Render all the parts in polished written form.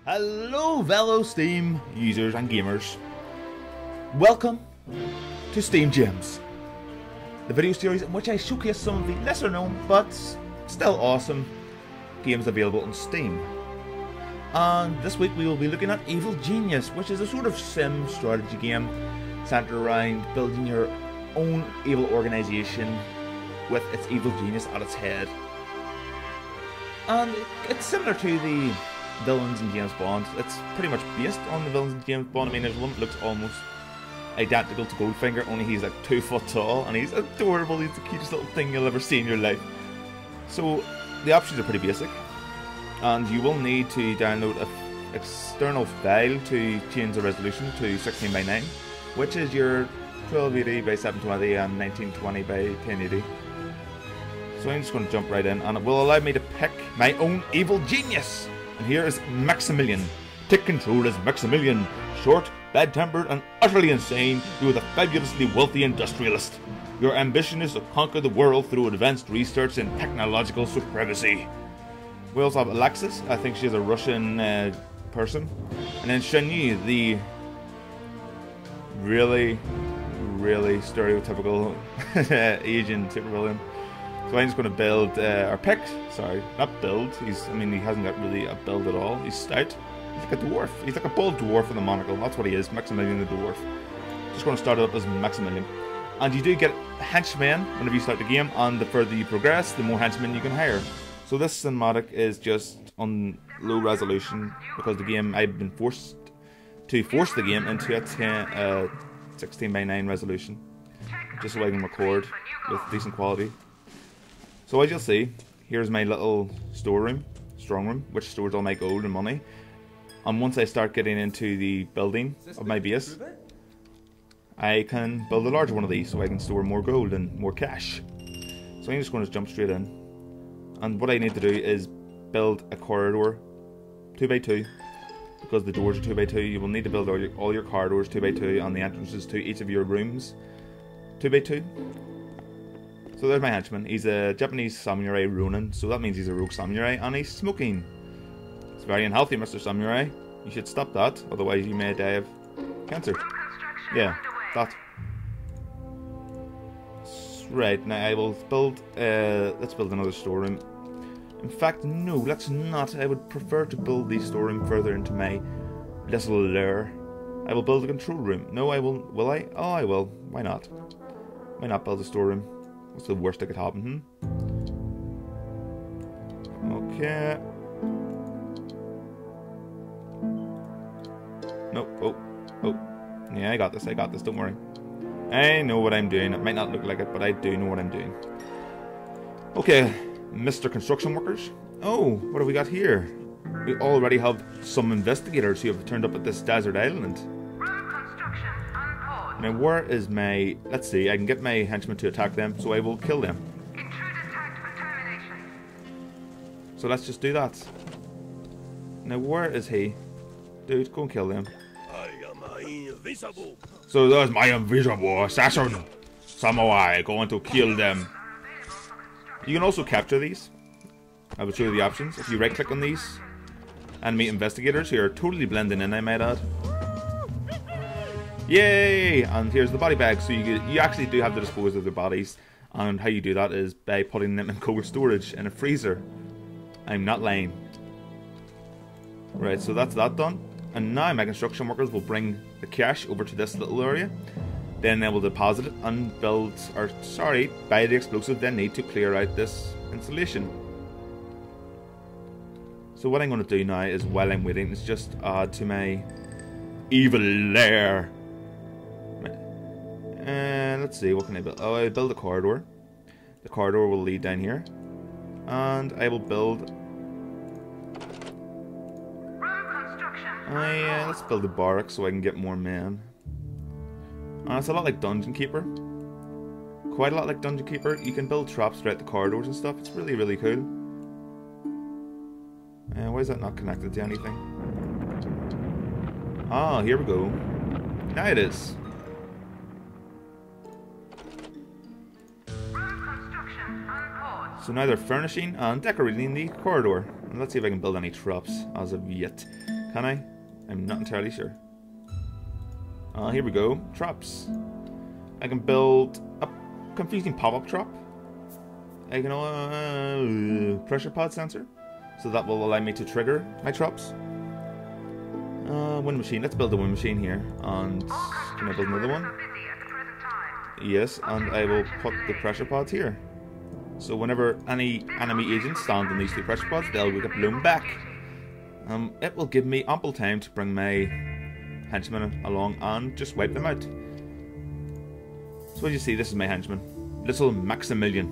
Hello fellow Steam users and gamers. Welcome to Steam Gems, the video series in which I showcase some of the lesser known but still awesome games available on Steam. And this week we will be looking at Evil Genius, which is a sort of sim strategy game centered around building your own evil organization with its evil genius at its head. And it's similar to the villains in James Bond. It's pretty much based on the villains in James Bond. I mean, there's one that looks almost identical to Goldfinger, only he's like 2 foot tall and he's adorable. He's the cutest little thing you'll ever see in your life. So the options are pretty basic, and you will need to download an external file to change the resolution to 16:9, which is your 1280 by 720 and 1920 by 1080. So I'm just going to jump right in, and it will allow me to pick my own evil genius. And here is Maximilian. Take control as Maximilian. Short, bad-tempered, and utterly insane, you are the fabulously wealthy industrialist. Your ambition is to conquer the world through advanced research and technological supremacy. We also have Alexis. I think she's a Russian person. And then Shenyi, the really stereotypical Asian supervillain. So I'm just going to build, or pick, sorry, not build, he hasn't got really a build at all. He's stout, he's like a dwarf, he's like a bald dwarf with a monocle, that's what he is, Maximilian the dwarf. Just going to start it up as Maximilian. And you do get henchmen whenever you start the game, and the further you progress, the more henchmen you can hire. So this cinematic is just on low resolution, because the game, I've been forced to force the game into a 16:9 resolution, just so I can record with decent quality. So as you'll see, here's my little strong room, which stores all my gold and money. And once I start getting into the building of my base, I can build a larger one of these so I can store more gold and more cash. So I'm just going to jump straight in. And what I need to do is build a corridor 2x2. Because the doors are 2x2, you will need to build all your corridors 2x2 and the entrances to each of your rooms 2x2. So there's my henchman. He's a Japanese samurai ronin, so that means he's a rogue samurai, and he's smoking. It's very unhealthy, Mr. Samurai. You should stop that, otherwise you may die of cancer. Yeah, that. Right, now I will build, let's build another storeroom. In fact, no, let's not. I would prefer to build the storeroom further into my little lair. I will build a control room. No, I will. Will I? Oh, I will. Why not? Why not build a storeroom? What's the worst that could happen? Okay. Nope. Oh. Yeah, I got this. Don't worry. I know what I'm doing. It might not look like it, but I do know what I'm doing. Okay, Mr. Construction Workers. Oh, what have we got here? We already have some investigators who have turned up at this desert island. Now where is my... Let's see, I can get my henchmen to attack them, so I will kill them. So let's just do that. Now where is he? Dude, go and kill them. So there's my invisible assassin. Samurai, going to kill them. You can also capture these. I will show you the options. If you right click on these, enemy investigators who are totally blending in, I might add. Yay! And here's the body bag, so you actually do have to dispose of their bodies, and how you do that is by putting them in cold storage in a freezer. I'm not lying. Right, so that's that done, and now my construction workers will bring the cash over to this little area. Then they will deposit it and buy the explosive they need to clear out this installation. So what I'm going to do now is, while I'm waiting, is just add to my evil lair. Let's see, what can I build? Oh, I build a corridor. The corridor will lead down here. And I will build... let's build a barrack so I can get more men. It's a lot like Dungeon Keeper. Quite a lot like Dungeon Keeper. You can build traps throughout the corridors and stuff. It's really cool. Why is that not connected to anything? Ah, here we go. Now it is. So now they're furnishing and decorating the corridor. And let's see if I can build any traps as of yet. Can I? I'm not entirely sure. Here we go. Traps. I can build a confusing pop-up trap. I can pressure pod sensor, so that will allow me to trigger my traps. Wind machine. Let's build a wind machine here, and can I build another one? Yes, and I will put the pressure pods here. So whenever any enemy agents stand on these two pressure pods, they'll get blown back. It will give me ample time to bring my henchmen along and just wipe them out. So as you see, this is my henchman, little Maximilian,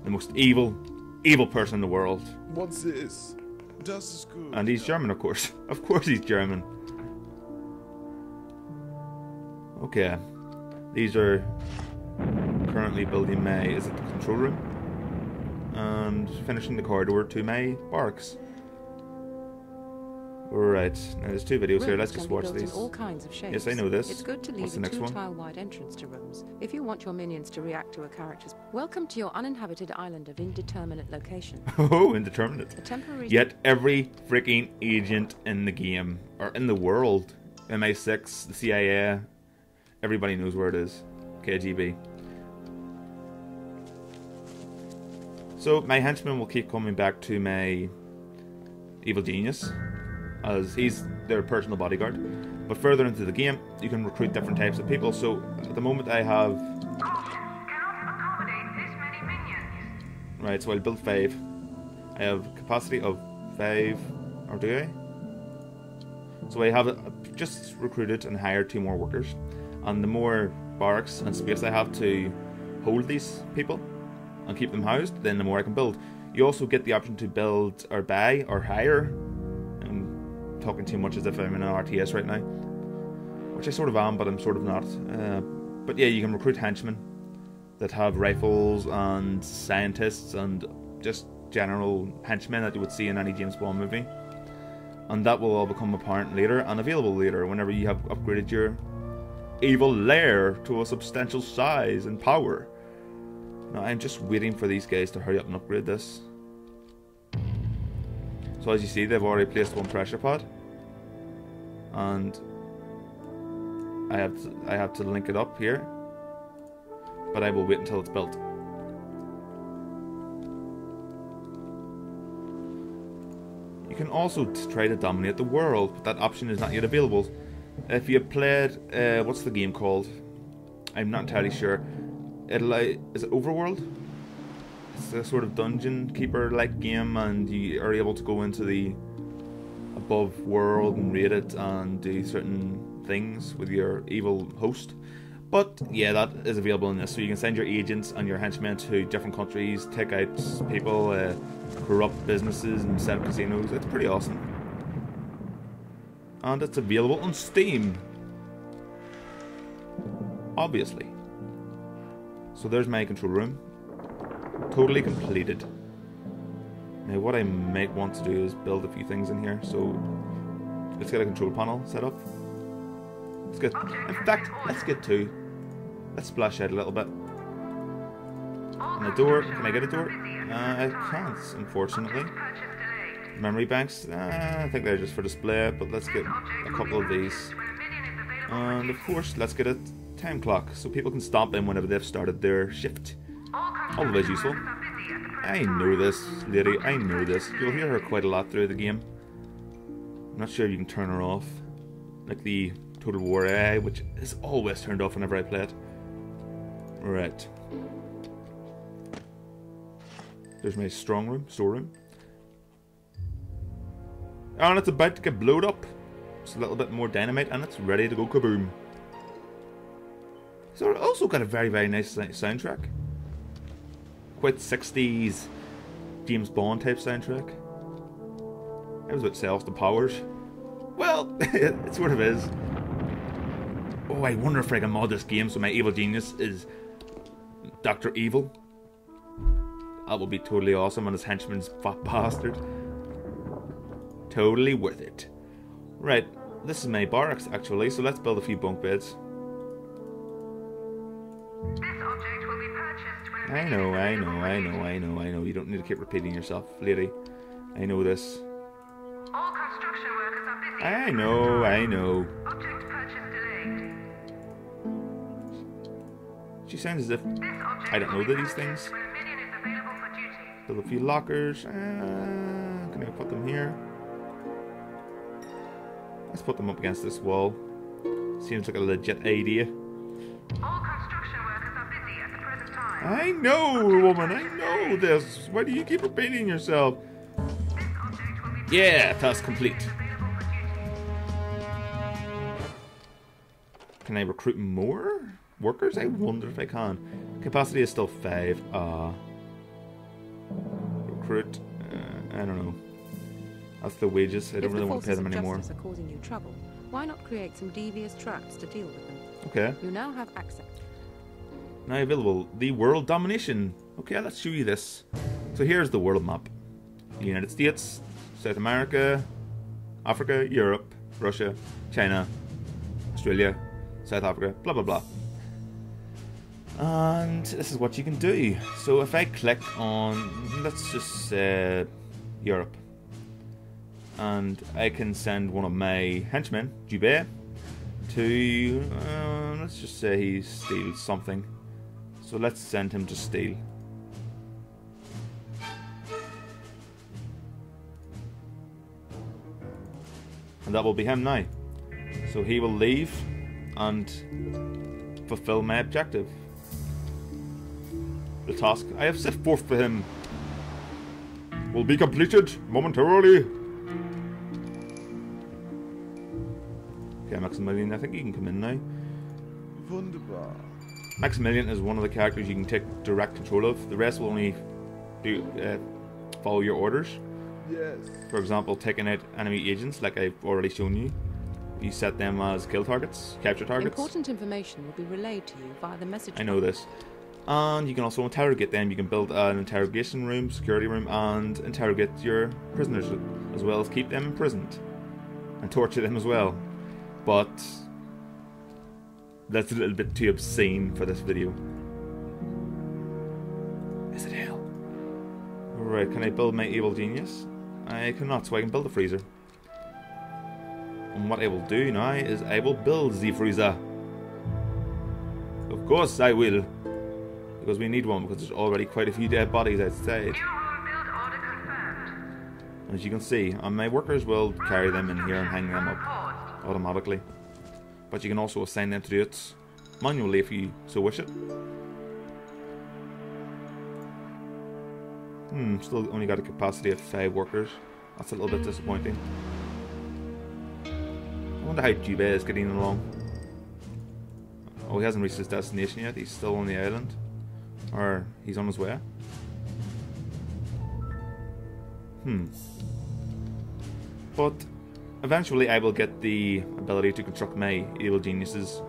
the most evil person in the world. What's this? Das ist good. And he's German, of course. Of course he's German. Okay. These are currently building my, is it the control room? And finishing the corridor to my barracks. Right, now there's two videos here, let's just watch these. All kinds of shapes. Yes, I know this. It's good to leave a two-tile-wide entrance to rooms if you want your minions to react to a character's... Welcome to your uninhabited island of indeterminate location. Oh, indeterminate. A temporary... Yet every freaking agent in the game, or in the world, MI6, the CIA, everybody knows where it is. KGB. So my henchman will keep coming back to my evil genius, as he's their personal bodyguard. But further into the game, you can recruit different types of people. So at the moment I have... Right, so I'll build 5. I have capacity of 5, or do I? So I have just recruited and hired 2 more workers. And the more barracks and space I have to hold these people and keep them housed, then the more I can build. You also get the option to build or buy or hire. I'm talking too much as if I'm in an RTS right now, which I sort of am, but I'm sort of not. But yeah, you can recruit henchmen that have rifles and scientists and just general henchmen that you would see in any James Bond movie. And that will all become apparent later and available later whenever you have upgraded your evil lair to a substantial size and power. Now I'm just waiting for these guys to hurry up and upgrade this. So as you see, they've already placed 1 pressure pod, and I have to link it up here, but I will wait until it's built. You can also try to dominate the world, but that option is not yet available. If you have played, what's the game called? I'm not entirely sure. Is it Overworld? It's a sort of dungeon keeper-like game, and you are able to go into the above world and raid it and do certain things with your evil host. But yeah, that is available in this, so you can send your agents and your henchmen to different countries, take out people, corrupt businesses, and set up casinos. It's pretty awesome. And it's available on Steam, obviously. So there's my control room, totally completed. Now what I might want to do is build a few things in here. So let's get a control panel set up. Let's get, in fact, let's get 2. Let's splash out a little bit. And a door, can I get a door? I can't, unfortunately. Memory banks, I think they're just for display, but let's get a couple of these. And of course, let's get a time clock, so people can stop in whenever they've started their shift. Always useful. I know this lady, I know this. You'll hear her quite a lot through the game. I'm not sure if you can turn her off. Like the Total War AI, which is always turned off whenever I play it. Right. There's my storeroom. And it's about to get blowed up. Just a little bit more dynamite and it's ready to go kaboom. So it also got a very, very nice soundtrack. Quite 60s James Bond type soundtrack. I was about to say Austin Powers. Well, it sort of is. Oh, I wonder if I can mod this game so my evil genius is Dr. Evil. That would be totally awesome, and his henchman's fat bastard. Totally worth it. Right, this is my barracks actually, so let's build a few bunk beds. I know. You don't need to keep repeating yourself, lady. I know this. All construction workers I know, I know. Object purchase delayed. She sounds as if I don't know these things. When a minion is available for duty. Build a few lockers. Can I put them here? Let's put them up against this wall. Seems like a legit idea. All construction workers are busy at the present time. I know, woman, I know this. Why do you keep repeating yourself? This object will be Yeah, task complete. available for duty. Can I recruit more workers? I wonder if I can. Capacity is still 5. Recruit. I don't know. That's the wages. I don't really want to pay them anymore. If the forces of justice are causing you trouble, why not create some devious traps to deal with them? Okay. You now have access. Now available. The world domination. Okay, let's show you this. So here's the world map. The United States, South America, Africa, Europe, Russia, China, Australia, South Africa, blah blah blah. And this is what you can do. So if I click on, let's just say Europe, and I can send one of my henchmen, Jubei, to, let's just say he steals something. So let's send him to steal. And that will be him now. So he will leave and fulfill my objective. The task I have set forth for him will be completed momentarily. Okay, Maximilian, I think you can come in now. Wunderbar. Maximilian is one of the characters you can take direct control of. The rest will only do follow your orders. Yes. For example, taking out enemy agents, like I've already shown you. You set them as kill targets, capture targets. Important information will be relayed to you via the message. I know this. And you can also interrogate them. You can build an interrogation room, security room, and interrogate your prisoners, as well as keep them imprisoned. And torture them as well. But that's a little bit too obscene for this video. Is it hell? Right, can I build my evil genius? I cannot, so I can build a freezer. And what I will do now is I will build the freezer. Of course I will. Because we need one, because there's already quite a few dead bodies outside. New room build order confirmed. As you can see, and my workers will carry them in here and hang them up Paused. automatically. But you can also assign them to do it manually if you so wish it. Still only got a capacity of 5 workers. That's a little bit disappointing. I wonder how Jubei is getting along. Oh, he hasn't reached his destination yet. He's still on the island. Or he's on his way. But eventually I will get the ability to construct my evil genius's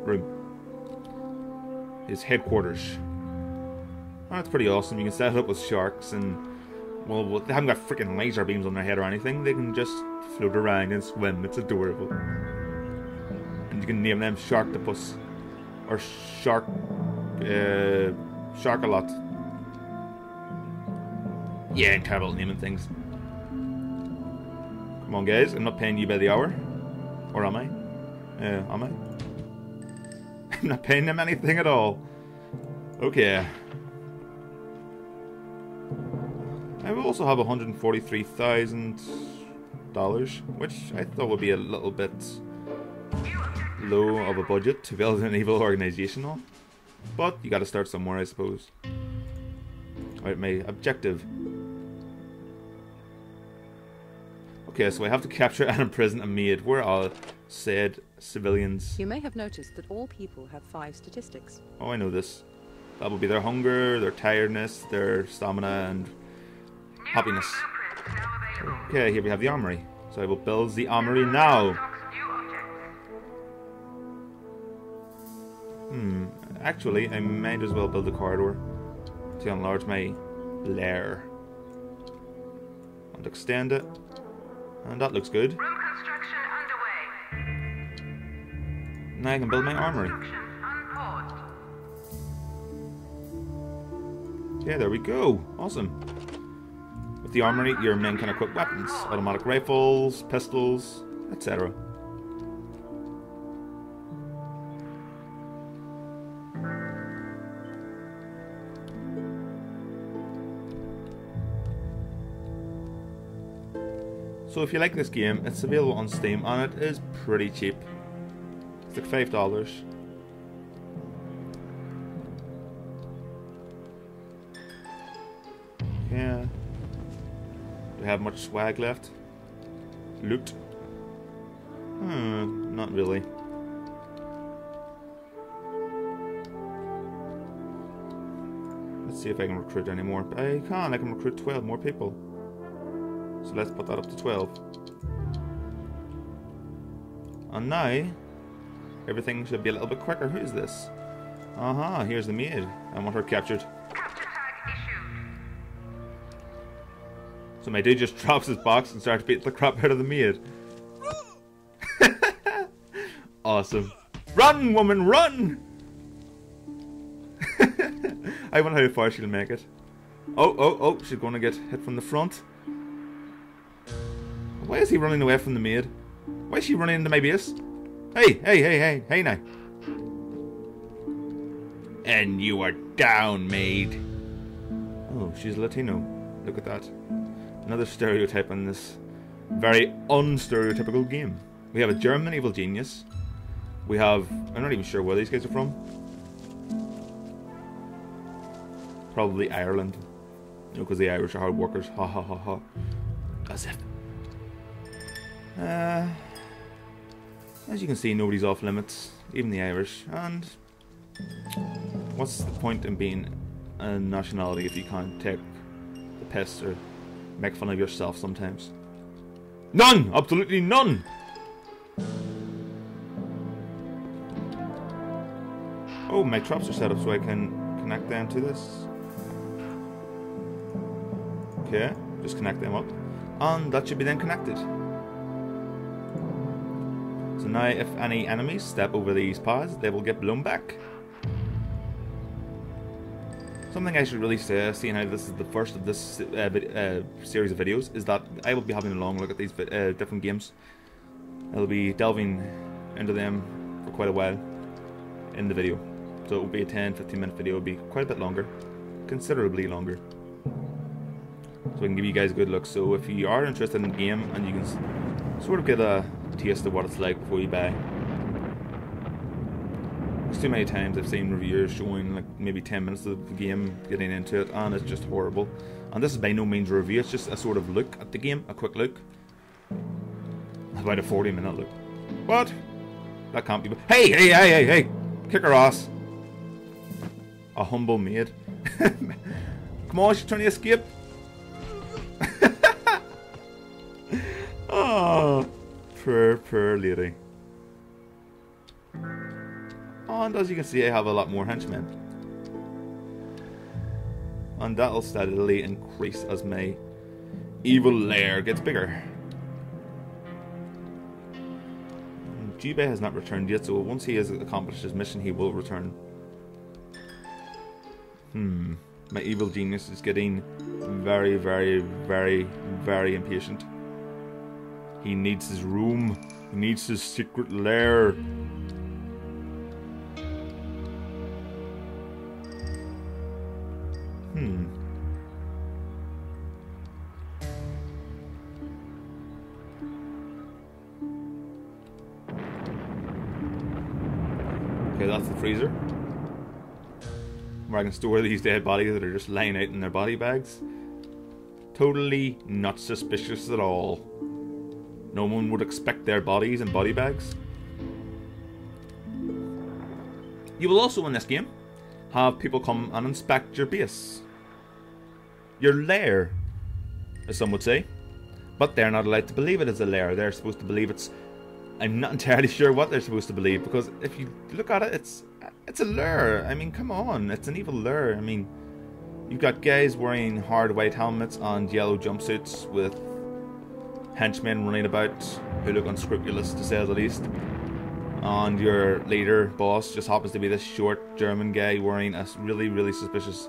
room. His headquarters. Oh, that's pretty awesome. You can set it up with sharks and, well, they haven't got freaking laser beams on their head or anything. They can just float around and swim. It's adorable. And you can name them Sharktopus or Shark-a-lot. Yeah, I'm terrible at naming things. Come on, guys. I'm not paying you by the hour. Or am I? Am I? I'm not paying them anything at all. Okay. I will also have $143,000, which I thought would be a little bit low of a budget to build an evil organization on. But you gotta start somewhere, I suppose. Alright, my objective. Okay, so I have to capture and imprison a maid. Where are said civilians? You may have noticed that all people have 5 statistics. Oh, I know this. That will be their hunger, their tiredness, their stamina, and happiness. Okay, here we have the armory. So I will build the armory now. Actually, I might as well build a corridor to enlarge my lair. And extend it. And that looks good. Room construction underway. Now I can build my armory. Construction unpaused. Yeah, there we go. Awesome. With the armory, your men can equip weapons, automatic rifles, pistols, etc. So if you like this game, it's available on Steam and it is pretty cheap. It's like $5. Yeah. Do we have much swag left? Loot? Not really. Let's see if I can recruit any more. I can recruit 12 more people. So let's put that up to 12. And now, everything should be a little bit quicker. Who is this? Aha, here's the maid. I want her captured. Capture tag issued. So my dude just drops his box and starts beating the crap out of the maid. Awesome. Run, woman, run! I wonder how far she'll make it. Oh, she's going to get hit from the front. Why is he running away from the maid? Why is she running into my base? Hey now. And you are down, maid. Oh, she's Latino. Look at that. Another stereotype in this very unstereotypical game. We have a German evil genius. We have... I'm not even sure where these guys are from. Probably Ireland. You know, because the Irish are hard workers. Ha ha ha ha. As if. As you can see, nobody's off limits. Even the Irish. And... what's the point in being a nationality if you can't take the piss or make fun of yourself sometimes? None! Absolutely none! Oh, my traps are set up so I can connect them to this. Okay, just connect them up. And that should be then connected. So now if any enemies step over these paths, they will get blown back. Something I should really say, seeing how this is the first of this series of videos, is that I will be having a long look at these different games. I'll be delving into them for quite a while in the video. So it will be a 10-15 minute video, it will be quite a bit longer, considerably longer. So I can give you guys a good look. So if you are interested in the game and you can sort of get a taste of what it's like before you buy. There's too many times I've seen reviewers showing like maybe 10 minutes of the game, getting into it, and it's just horrible. And this is by no means a review, it's just a sort of look at the game, a quick look. About a 40-minute look. What? That can't be... Hey! Kick her ass. A humble maid. Come on, she's trying to escape. Oh, poor lady. And as you can see, I have a lot more henchmen. And that'll steadily increase as my evil lair gets bigger. Jubei has not returned yet, so once he has accomplished his mission, he will return. My evil genius is getting very, very, very, very impatient. He needs his room. He needs his secret lair. Okay, that's the freezer, where I can store these dead bodies that are just lying out in their body bags. Totally not suspicious at all. No one would expect their bodies in body bags. You will also, in this game, have people come and inspect your base. Your lair, as some would say. But they're not allowed to believe it is a lair. They're supposed to believe it's... I'm not entirely sure what they're supposed to believe, because if you look at it, it's a lure. I mean, come on, it's an evil lure. I mean, you've got guys wearing hard white helmets and yellow jumpsuits with henchmen running about who look unscrupulous, to say the least. And your leader, boss, just happens to be this short German guy wearing a really, really suspicious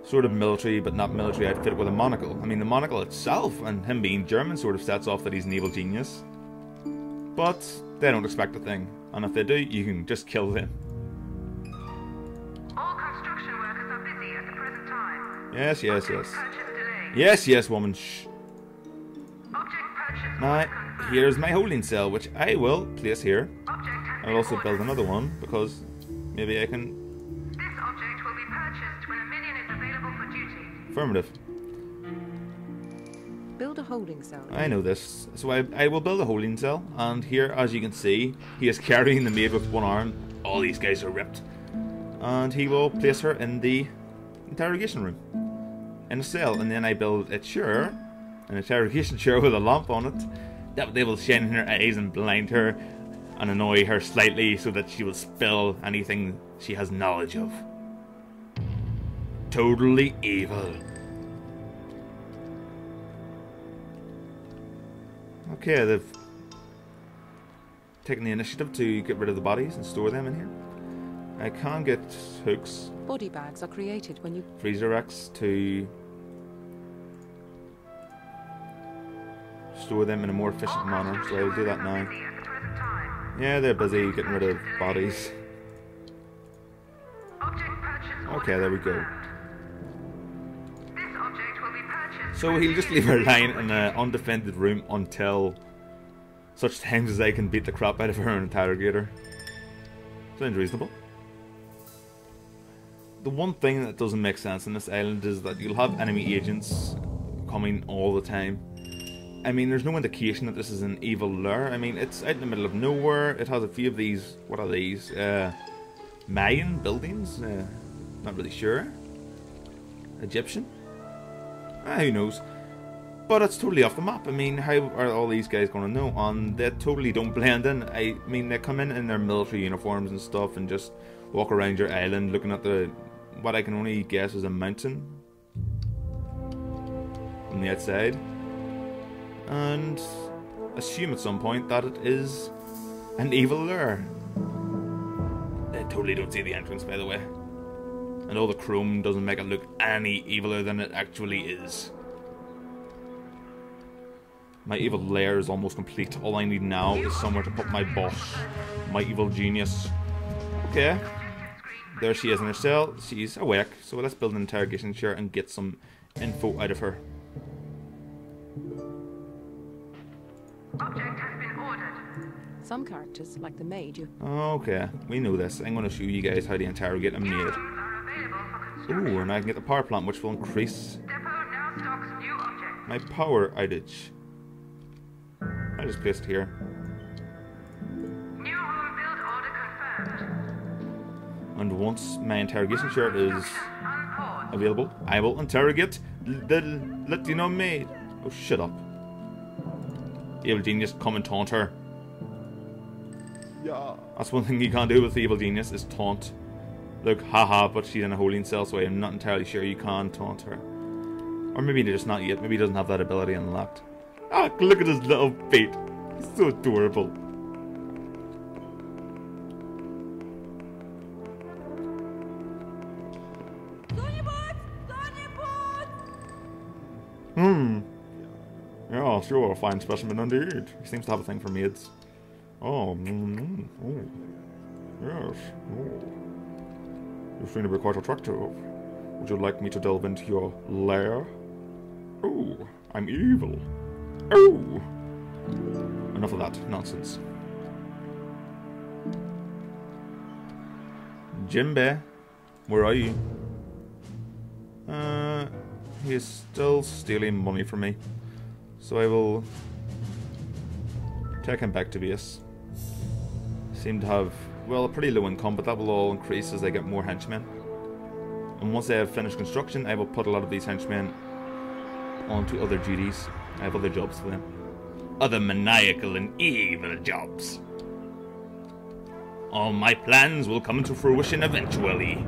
sort of military but not military outfit with a monocle. I mean, the monocle itself and him being German sort of sets off that he's an evil genius. But they don't expect a thing, and if they do, you can just kill them. All construction workers are busy at the present time. Yes, yes, yes. Purchase delayed. Yes, yes, woman, shh. Object purchase Now, order confirmed. here's my holding cell, which I will place here. Object has I'll been also ordered. build another one, because maybe I can... This object will be purchased when a minion is available for duty. Affirmative. Build a holding cell. I know this. So I will build a holding cell, and here, as you can see, he is carrying the maid with one arm. All these guys are ripped. And he will place her in the interrogation room. In a cell, and then I build a chair, an interrogation chair with a lamp on it, that they will shine in her eyes and blind her and annoy her slightly so that she will spill anything she has knowledge of. Totally evil. Okay, they've taken the initiative to get rid of the bodies and store them in here. I can get hooks, Body bags are created when you... freezer racks to store them in a more efficient manner, so I'll do that now. Busy at the present time. Yeah, they're busy getting rid of bodies. Object purchase order Okay, there we go. confirmed. This object will be purchased. So he'll just leave her lying in an undefended room until such times as I can beat the crap out of her and interrogate her. Sounds reasonable. The one thing that doesn't make sense in this island is that you'll have enemy agents coming all the time. I mean, there's no indication that this is an evil lair. I mean, it's out in the middle of nowhere. It has a few of these, what are these? Mayan buildings? Not really sure. Egyptian? Who knows? But it's totally off the map. I mean, how are all these guys going to know? And they totally don't blend in. I mean, they come in their military uniforms and stuff and just walk around your island looking at the, what I can only guess is a mountain from the outside. And assume at some point that it is an evil lair. They totally don't see the entrance, by the way. And all the chrome doesn't make it look any eviler than it actually is. My evil lair is almost complete. All I need now is somewhere to put my boss, my evil genius. Okay. There she is in her cell. She's awake. So let's build an interrogation chair and get some info out of her. Object has been ordered. Some characters, like the maid, you... Okay, we know this. I'm going to show you guys how to interrogate a maid. Rooms are available for construction. Ooh, and I can get the power plant, which will increase Depot now stocks new objects. my power outage. I just placed it here. New room build order confirmed. And once my interrogation chair is Unpaused. available, I will interrogate the Latino maid. Oh, shut up. Evil genius, come and taunt her. Yeah. That's one thing you can't do with the evil genius, is taunt. Look, haha, but she's in a holding cell, so I'm not entirely sure you can taunt her. Or maybe just not yet. Maybe he doesn't have that ability unlocked. Ah, look at his little feet. He's so adorable. Yeah, sure, a fine specimen indeed. He seems to have a thing for maids. Oh, oh. Yes. Oh. You seem to be quite attractive. Would you like me to delve into your lair? Oh, I'm evil. Oh! Enough of that nonsense. Jimbe, where are you? He is still stealing money from me. So I will take him back to base. Seem to have, well, a pretty low income, but that will all increase as I get more henchmen. And once I have finished construction, I will put a lot of these henchmen onto other duties. I have other jobs for them. Other maniacal and evil jobs. All my plans will come into fruition eventually.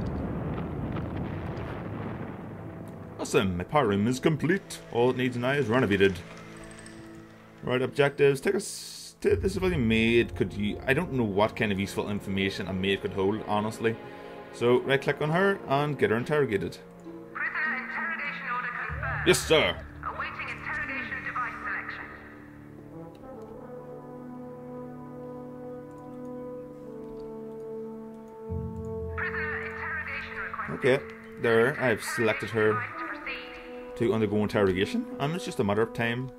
Awesome, my power room is complete. All it needs now is renovated. Right, objectives. Take a the civilian maid could use. I don't know what kind of useful information a maid could hold, honestly. So right click on her and get her interrogated. Prisoner Yes, sir. Awaiting interrogation device selection. Prisoner interrogation requested. Okay, there. I've selected her Device to proceed. to undergo interrogation, and it's just a matter of time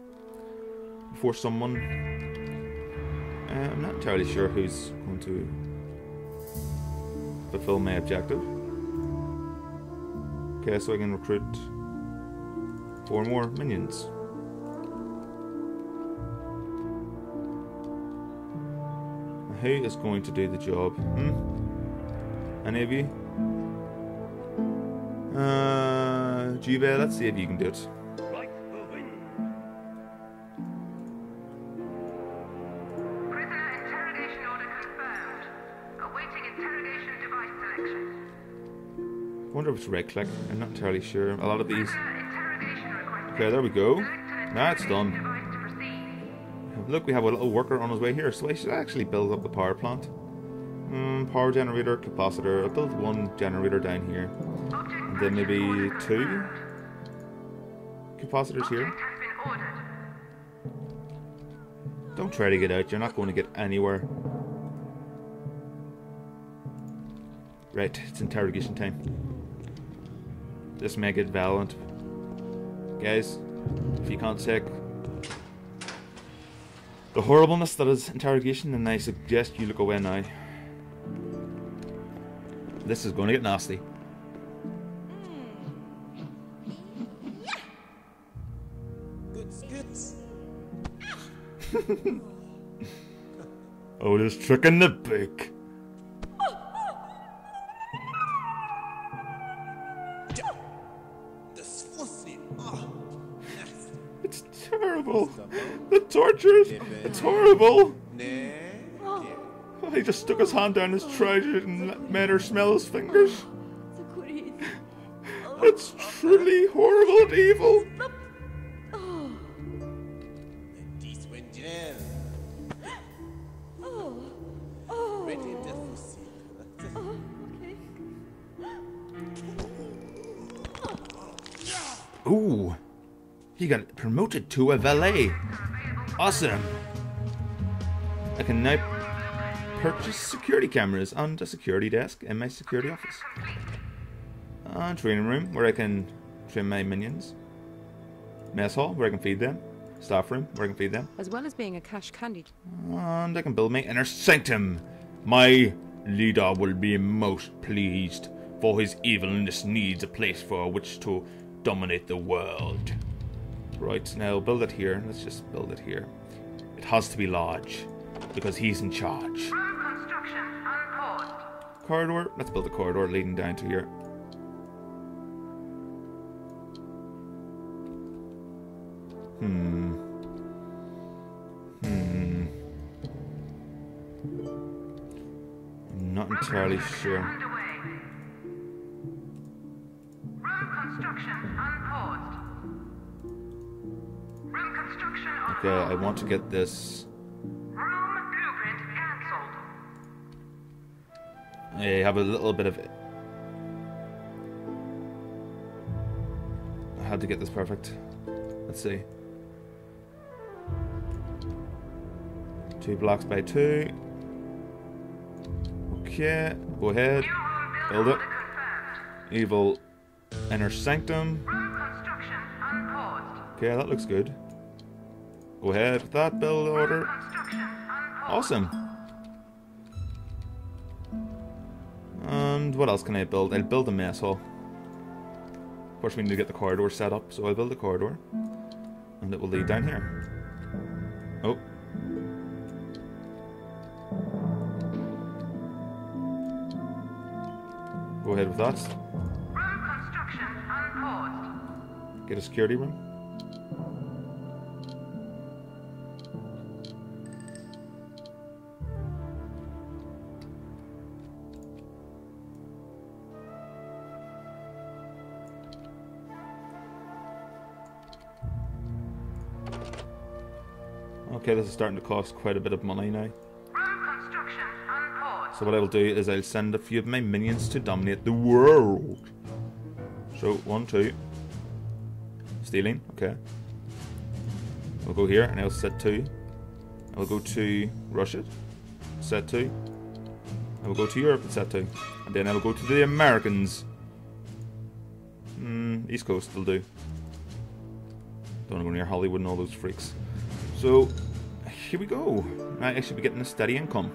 before someone. I'm not entirely sure who's going to fulfill my objective. Okay, so I can recruit 4 more minions. Who is going to do the job? Any of you? Jiva, let's see if you can do it. Prisoner interrogation order confirmed. Awaiting interrogation device selection. I wonder if it's right click. I'm not entirely sure. A lot of these. Prisoner interrogation requested. Okay, there we go. Select an Now it's interrogation done. device to proceed. Look, we have a little worker on his way here, so I should actually build up the power plant. Power generator, capacitor. I'll build 1 generator down here. Object And then maybe 2 confirmed. capacitors here. Object has been ordered. Don't try to get out, you're not going to get anywhere. Right, it's interrogation time. This may get violent. Guys, if you can't take the horribleness that is interrogation, then I suggest you look away now. This is going to get nasty. Oh, this trick in the book. It's terrible. The torture is... It's horrible. He just stuck his hand down his trousers and made her smell his fingers. It's truly horrible and evil. Ooh, he got promoted to a valet. Awesome. I can now purchase security cameras and a security desk in my security office. And training room where I can train my minions. Mess hall where I can feed them. Staff room where I can feed them. As well as being a cash candy. And I can build my inner sanctum. My leader will be most pleased, for his evilness needs a place for which to dominate the world. Right, now build it here. Let's just build it here. It has to be large, because he's in charge. Road construction unpaused. Corridor. Let's build a corridor leading down to here. I'm not entirely sure. Underway. Road construction unpaused. Room construction on Okay, I hold. want to get this. Room blueprint cancelled. I have a little bit of. I had to get this perfect. Let's see. 2 blocks by 2. Okay, go ahead. New room Build build it. order confirmed. Evil inner sanctum. Room construction unpaused. Okay, that looks good. Go ahead with that build order. Construction unpaused. Awesome. And what else can I build? I'll build a mess hall. Of course, we need to get the corridor set up, so I'll build a corridor. And it will lead down here. Oh. Go ahead with that. Room construction unpaused. Get a security room. Okay, this is starting to cost quite a bit of money now. Room construction unpaused. So what I will do is I'll send a few of my minions to dominate the world. So, 1, 2. stealing. Okay. We'll go here and I'll set 2. I'll go to Russia. Set 2. I will go to Europe and set 2. And then I will go to the Americans. East Coast will do. Don't want to go near Hollywood and all those freaks. So, here we go. I should be getting a steady income.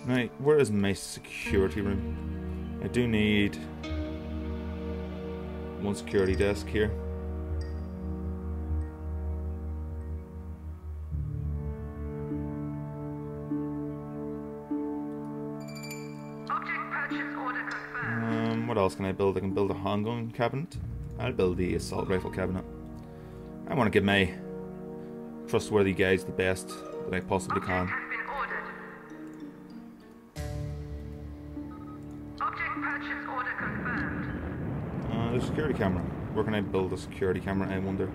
Now, where is my security room? I do need one security desk here. Object purchase order confirmed. What else can I build? I can build a handgun cabinet. I'll build the assault rifle cabinet. I want to give my trustworthy guys the best that I possibly Object can. has been ordered. Object purchase order confirmed. The security camera. Where can I build a security camera, I wonder?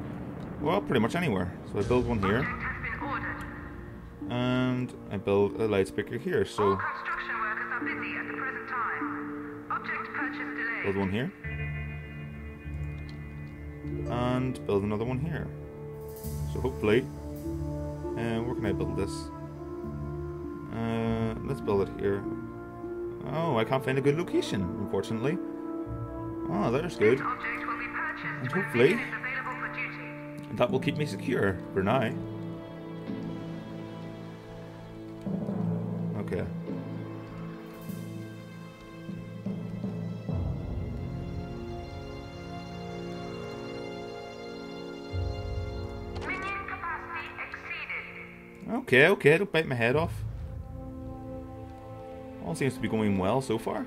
Well, pretty much anywhere. So I build one here. Object has been ordered. And I build a loudspeaker here. All So construction workers are busy at the present time. Object purchase delayed. build one here. And build another one here. So hopefully... where can I build this? Let's build it here. Oh, I can't find a good location, unfortunately. Oh, that's good. Object will be purchased And when hopefully- vehicle is available for duty. That will keep me secure for now. Okay. Minion capacity exceeded. Okay, don't bite my head off. All seems to be going well so far.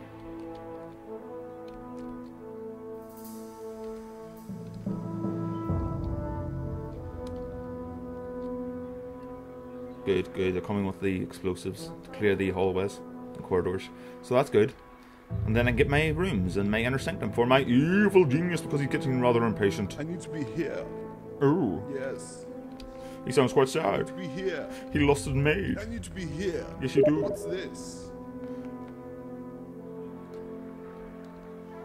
Good, good. They're coming with the explosives to clear the hallways and corridors. So that's good. And then I get my rooms and my inner sanctum for my evil genius because he's getting rather impatient. I need to be here. Oh, Yes. he sounds quite I sad. need to be here. He lost his maid. I need to be here. Yes, you do. What's this?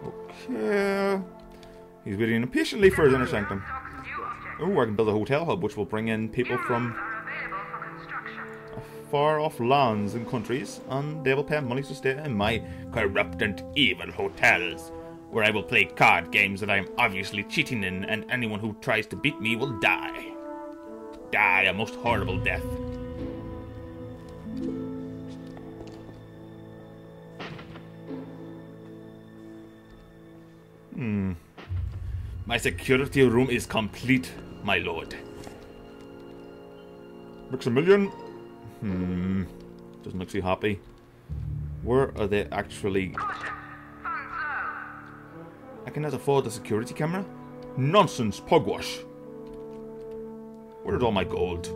Okay. He's waiting impatiently for his inner sanctum. Stocks new object. Oh, I can build a hotel hub which will bring in people from Are available for construction. far off lands and countries, and they will pay money to stay in my corrupt and evil hotels, where I will play card games that I am obviously cheating in, and anyone who tries to beat me will die. Die a most horrible death. My security room is complete, my lord. Maximilian? Doesn't look too happy. Where are they actually? Caution. Funds low. I cannot afford the security camera? Nonsense, pugwash. Where's all my gold?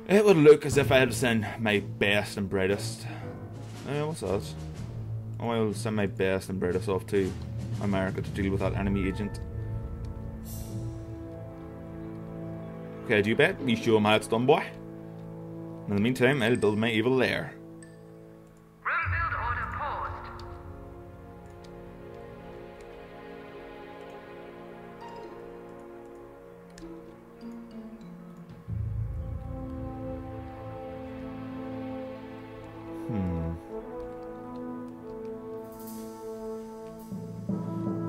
It would look as if I had to send my best and brightest. What's that? Oh, I'll send my best and brightest off to America to deal with that enemy agent. Okay, do you bet? You show him how it's done, boy. In the meantime, I'll build my evil lair. Room build order paused.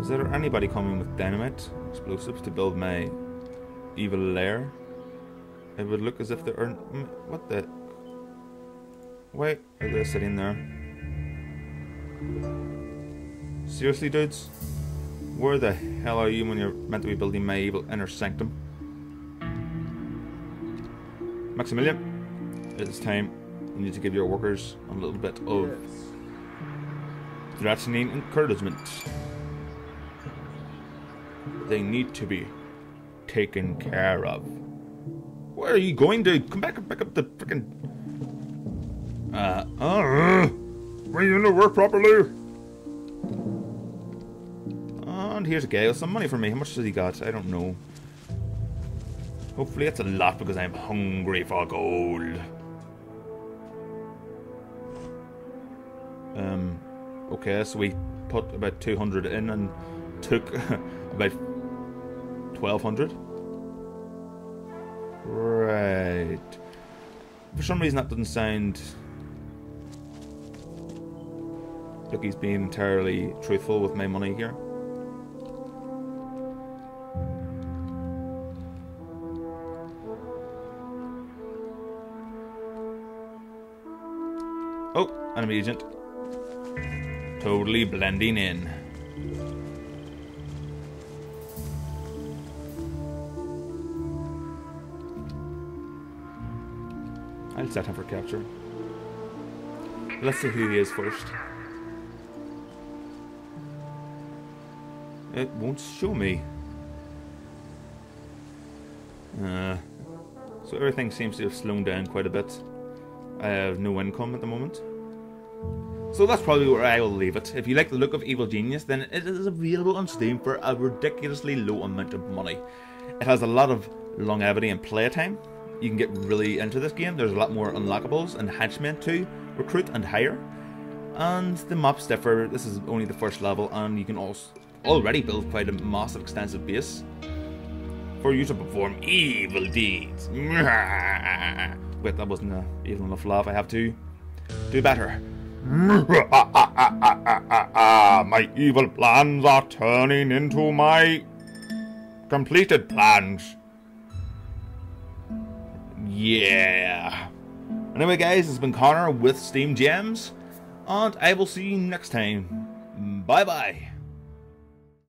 Is there anybody coming with dynamite explosives to build my evil lair? It would look as if there are... What the... Why are they sitting there? Seriously, dudes? Where the hell are you when you're meant to be building my evil inner sanctum? Maximilian, it is time. You need to give your workers a little bit of Yes. threatening encouragement. They need to be taken care of. Where are you going to? Come back up the frickin'... Were you gonna work properly? And here's a guy with some money for me. How much does he got? I don't know. Hopefully it's a lot because I'm hungry for gold. Okay, so we put about 200 in and took about 1,200. Right. For some reason that doesn't sound like he's being entirely truthful with my money here. Oh, enemy agent. Totally blending in. I'll set him for capture. Let's see who he is first. It won't show me. So everything seems to have slowed down quite a bit. I have no income at the moment. So that's probably where I will leave it. If you like the look of Evil Genius, then it is available on Steam for a ridiculously low amount of money. It has a lot of longevity and playtime. You can get really into this game. There's a lot more unlockables and henchmen to recruit and hire. And the maps differ. This is only the first level, and you can also already build quite a massive, extensive base for you to perform evil deeds. Wait, that wasn't an evil enough laugh. I have to do better. My evil plans are turning into my completed plans. Yeah. Anyway, guys, it's been Connor with Steam Gems, and I will see you next time. Bye bye.